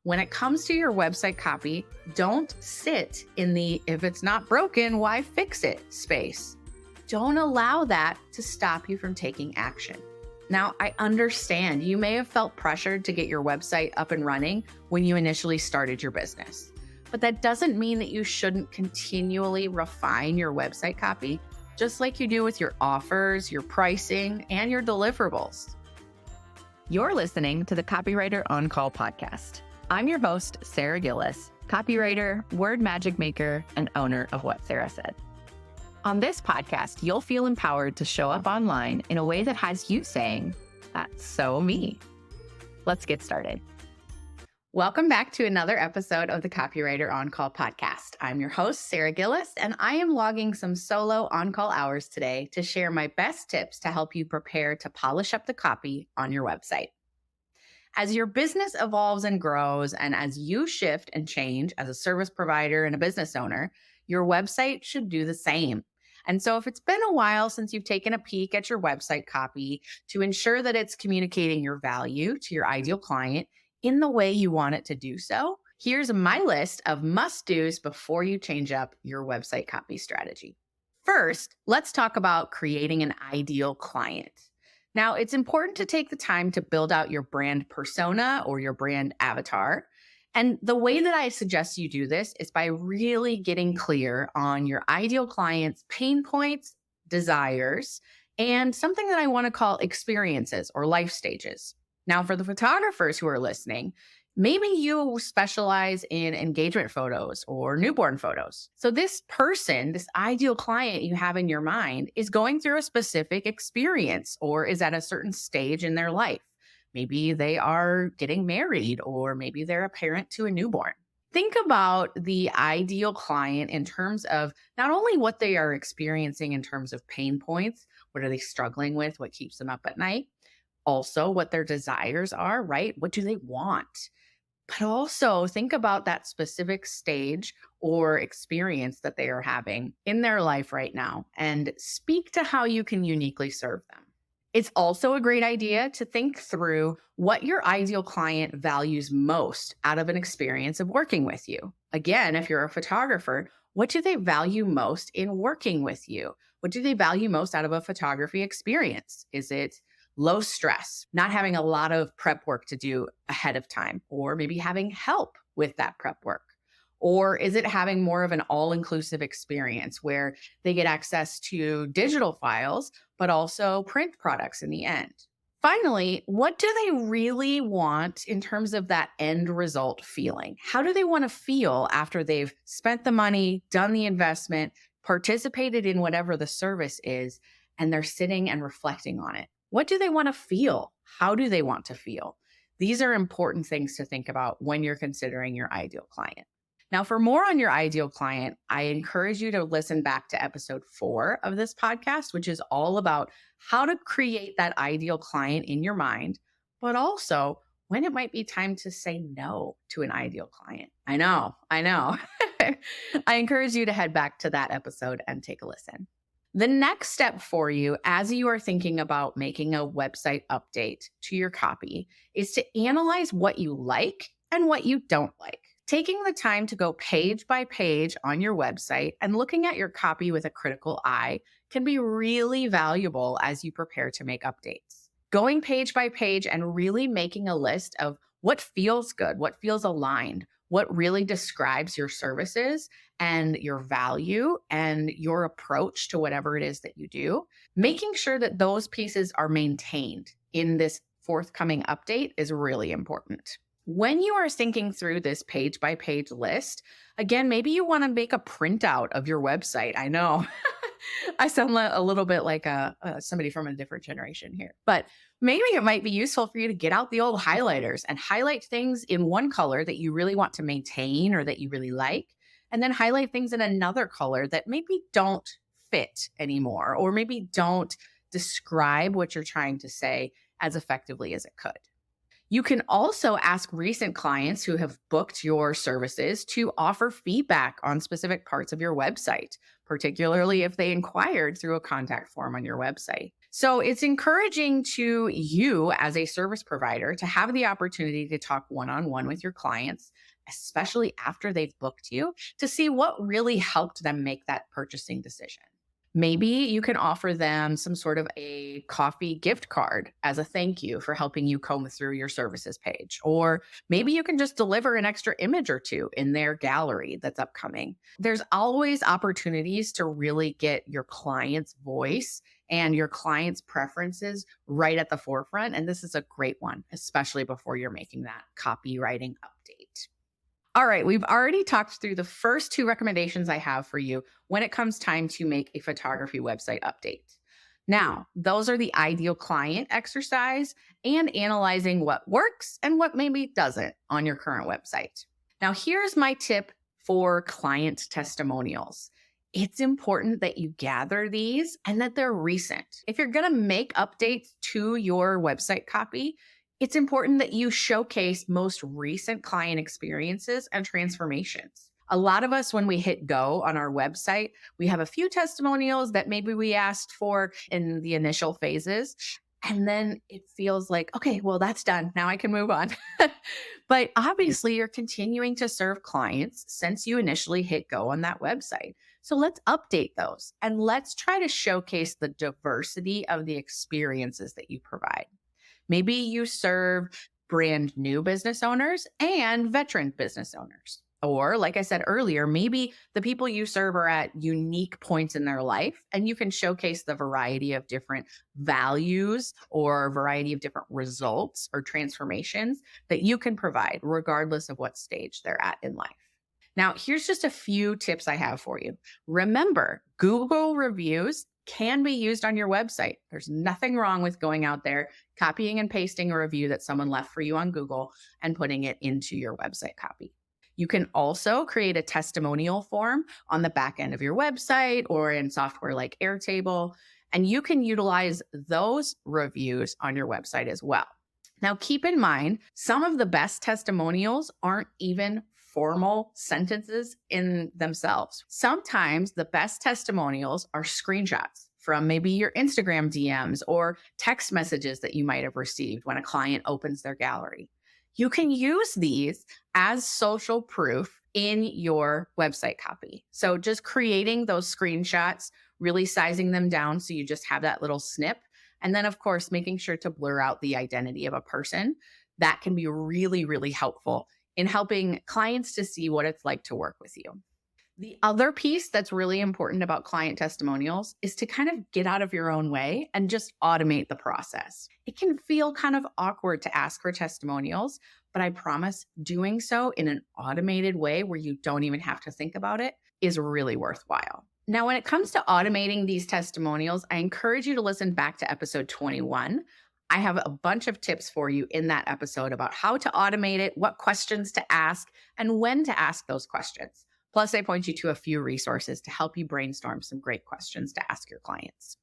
When it comes to your website copy, don't sit in the "if it's not broken, why fix it" space. Don't allow that to stop you from taking action. Now, I understand you may have felt pressured to get your website up and running when you initially started your business, but that doesn't mean that you shouldn't continually refine your website copy, just like you do with your offers, your pricing, and your deliverables. You're listening to the Copywriter On Call podcast. I'm your host, Sarah Gillis, copywriter, word magic maker, and owner of What Sarah Said. On this podcast, you'll feel empowered to show up online in a way that has you saying, "That's so me." Let's get started. Welcome back to another episode of the Copywriter On Call podcast. I'm your host, Sarah Gillis, and I am logging some solo on-call hours today to share my best tips to help you prepare to polish up the copy on your website. As your business evolves and grows, and as you shift and change as a service provider and a business owner, your website should do the same. And so if it's been a while since you've taken a peek at your website copy to ensure that it's communicating your value to your ideal client in the way you want it to do so, here's my list of must-dos before you change up your website copy strategy. First, let's talk about creating an ideal client. Now, it's important to take the time to build out your brand persona or your brand avatar. And the way that I suggest you do this is by really getting clear on your ideal client's pain points, desires, and something that I want to call experiences or life stages. Now, for the photographers who are listening, maybe you specialize in engagement photos or newborn photos. So this person, this ideal client you have in your mind, is going through a specific experience or is at a certain stage in their life. Maybe they are getting married, or maybe they're a parent to a newborn. Think about the ideal client in terms of not only what they are experiencing in terms of pain points, what are they struggling with, what keeps them up at night, also what their desires are, right? What do they want? But also think about that specific stage or experience that they are having in their life right now and speak to how you can uniquely serve them. It's also a great idea to think through what your ideal client values most out of an experience of working with you. Again, if you're a photographer, what do they value most in working with you? What do they value most out of a photography experience? Is it low stress, not having a lot of prep work to do ahead of time, or maybe having help with that prep work? Or is it having more of an all-inclusive experience where they get access to digital files, but also print products in the end? Finally, what do they really want in terms of that end result feeling? How do they want to feel after they've spent the money, done the investment, participated in whatever the service is, and they're sitting and reflecting on it? What do they want to feel? How do they want to feel? These are important things to think about when you're considering your ideal client. Now, for more on your ideal client, I encourage you to listen back to episode 4 of this podcast, which is all about how to create that ideal client in your mind, but also when it might be time to say no to an ideal client. I know. I encourage you to head back to that episode and take a listen. The next step for you as you are thinking about making a website update to your copy is to analyze what you like and what you don't like. Taking the time to go page by page on your website and looking at your copy with a critical eye can be really valuable as you prepare to make updates. Going page by page and really making a list of what feels good, what feels aligned, what really describes your services and your value and your approach to whatever it is that you do. Making sure that those pieces are maintained in this forthcoming update is really important. When you are thinking through this page by page list, again, maybe you want to make a printout of your website. I know I sound a little bit like somebody from a different generation here, but maybe it might be useful for you to get out the old highlighters and highlight things in one color that you really want to maintain or that you really like, and then highlight things in another color that maybe don't fit anymore, or maybe don't describe what you're trying to say as effectively as it could. You can also ask recent clients who have booked your services to offer feedback on specific parts of your website, particularly if they inquired through a contact form on your website. So it's encouraging to you as a service provider to have the opportunity to talk one-on-one with your clients, especially after they've booked you, to see what really helped them make that purchasing decision. Maybe you can offer them some sort of a coffee gift card as a thank you for helping you comb through your services page. Or maybe you can just deliver an extra image or two in their gallery that's upcoming. There's always opportunities to really get your client's voice and your client's preferences right at the forefront. And this is a great one, especially before you're making that copywriting update. All right, we've already talked through the first two recommendations I have for you when it comes time to make a photography website update. Now, those are the ideal client exercise and analyzing what works and what maybe doesn't on your current website. Now, here's my tip for client testimonials. It's important that you gather these and that they're recent. If you're going to make updates to your website copy, it's important that you showcase most recent client experiences and transformations. A lot of us, when we hit go on our website, we have a few testimonials that maybe we asked for in the initial phases. And then it feels like, okay, well, that's done. Now I can move on. But obviously, you're continuing to serve clients since you initially hit go on that website. So let's update those and let's try to showcase the diversity of the experiences that you provide. Maybe you serve brand new business owners and veteran business owners. Or, like I said earlier, maybe the people you serve are at unique points in their life, and you can showcase the variety of different values or a variety of different results or transformations that you can provide, regardless of what stage they're at in life. Now, here's just a few tips I have for you. Remember, Google reviews can be used on your website. There's nothing wrong with going out there, copying and pasting a review that someone left for you on Google and putting it into your website copy. You can also create a testimonial form on the back end of your website or in software like Airtable, and you can utilize those reviews on your website as well. Now, keep in mind, some of the best testimonials aren't even formal sentences in themselves. Sometimes the best testimonials are screenshots from maybe your Instagram DMs or text messages that you might have received when a client opens their gallery. You can use these as social proof in your website copy. So just creating those screenshots, really sizing them down so you just have that little snip. And then, of course, making sure to blur out the identity of a person. That can be really, really helpful in helping clients to see what it's like to work with you. The other piece that's really important about client testimonials is to kind of get out of your own way and just automate the process. It can feel kind of awkward to ask for testimonials, but I promise doing so in an automated way where you don't even have to think about it is really worthwhile. Now, when it comes to automating these testimonials, I encourage you to listen back to episode 21. I have a bunch of tips for you in that episode about how to automate it, what questions to ask, and when to ask those questions. Plus, I point you to a few resources to help you brainstorm some great questions to ask your clients.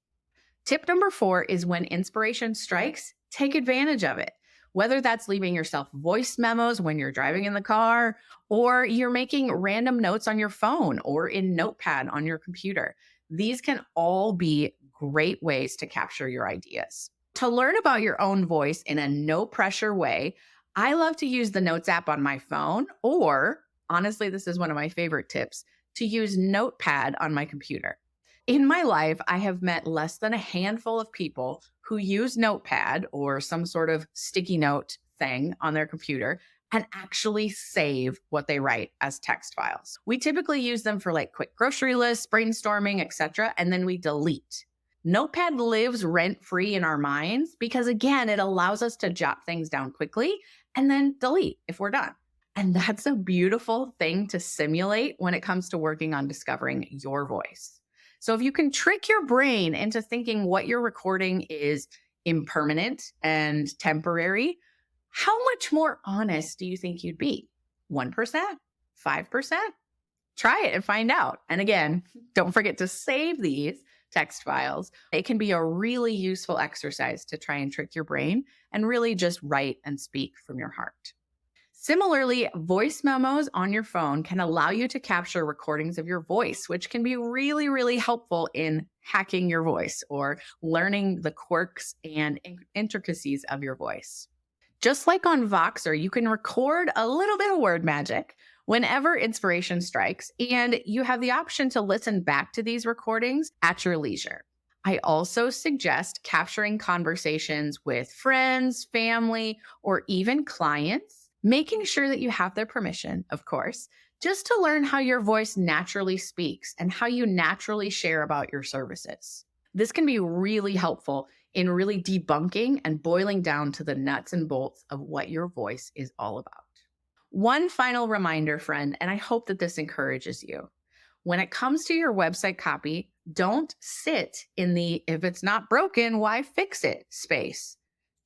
Tip number 4 is when inspiration strikes, take advantage of it. Whether that's leaving yourself voice memos when you're driving in the car, or you're making random notes on your phone or in Notepad on your computer. These can all be great ways to capture your ideas. To learn about your own voice in a no pressure way, I love to use the Notes app on my phone, or honestly, this is one of my favorite tips, to use Notepad on my computer. In my life, I have met less than a handful of people who use Notepad or some sort of sticky note thing on their computer and actually save what they write as text files. We typically use them for like quick grocery lists, brainstorming, etc., and then we delete. Notepad lives rent-free in our minds because, again, it allows us to jot things down quickly and then delete if we're done. And that's a beautiful thing to simulate when it comes to working on discovering your voice. So if you can trick your brain into thinking what you're recording is impermanent and temporary, how much more honest do you think you'd be? 1%? 5%? Try it and find out. And again, don't forget to save these text files. It can be a really useful exercise to try and trick your brain and really just write and speak from your heart. Similarly, voice memos on your phone can allow you to capture recordings of your voice, which can be really, really helpful in hacking your voice or learning the quirks and intricacies of your voice. Just like on Voxer, you can record a little bit of word magic whenever inspiration strikes, and you have the option to listen back to these recordings at your leisure. I also suggest capturing conversations with friends, family, or even clients, making sure that you have their permission, of course, just to learn how your voice naturally speaks and how you naturally share about your services. This can be really helpful in really debunking and boiling down to the nuts and bolts of what your voice is all about. One final reminder, friend, and I hope that this encourages you. When it comes to your website copy, don't sit in the "if it's not broken, why fix it" space.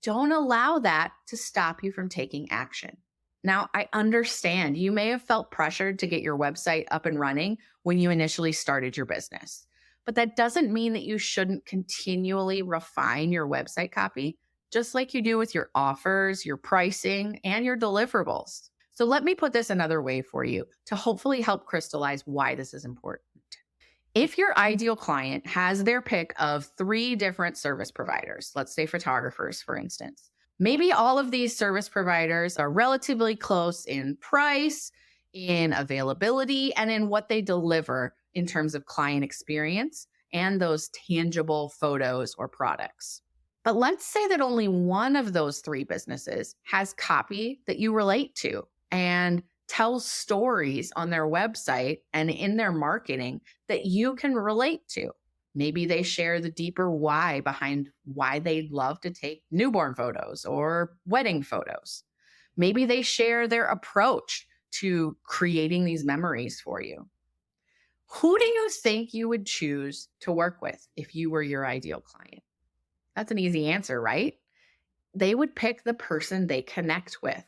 Don't allow that to stop you from taking action. Now, I understand you may have felt pressured to get your website up and running when you initially started your business, but that doesn't mean that you shouldn't continually refine your website copy, just like you do with your offers, your pricing, and your deliverables. So let me put this another way for you to hopefully help crystallize why this is important. If your ideal client has their pick of 3 different service providers, let's say photographers, for instance, maybe all of these service providers are relatively close in price, in availability, and in what they deliver in terms of client experience and those tangible photos or products. But let's say that only one of those 3 businesses has copy that you relate to and tells stories on their website and in their marketing that you can relate to. Maybe they share the deeper why behind why they love to take newborn photos or wedding photos. Maybe they share their approach to creating these memories for you. Who do you think you would choose to work with if you were your ideal client? That's an easy answer, right? They would pick the person they connect with.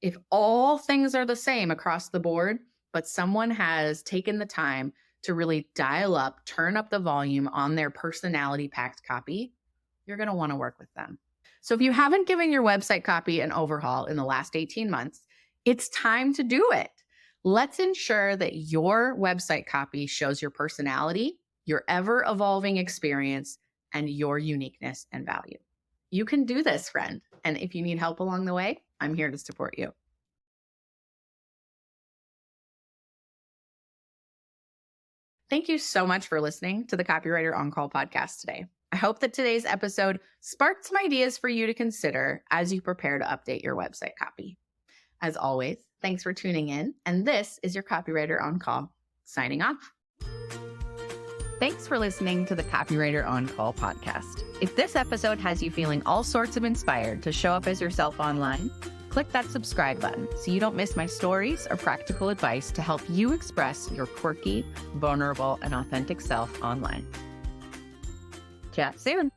If all things are the same across the board, but someone has taken the time to really dial up, turn up the volume on their personality-packed copy, you're going to want to work with them. So if you haven't given your website copy an overhaul in the last 18 months, it's time to do it. Let's ensure that your website copy shows your personality, your ever-evolving experience, and your uniqueness and value. You can do this, friend. And if you need help along the way, I'm here to support you. Thank you so much for listening to the Copywriter On Call podcast today. I hope that today's episode sparked some ideas for you to consider as you prepare to update your website copy. As always, thanks for tuning in. And this is your Copywriter On Call, signing off. Thanks for listening to the Copywriter On Call podcast. If this episode has you feeling all sorts of inspired to show up as yourself online, click that subscribe button so you don't miss my stories or practical advice to help you express your quirky, vulnerable, and authentic self online. Chat soon.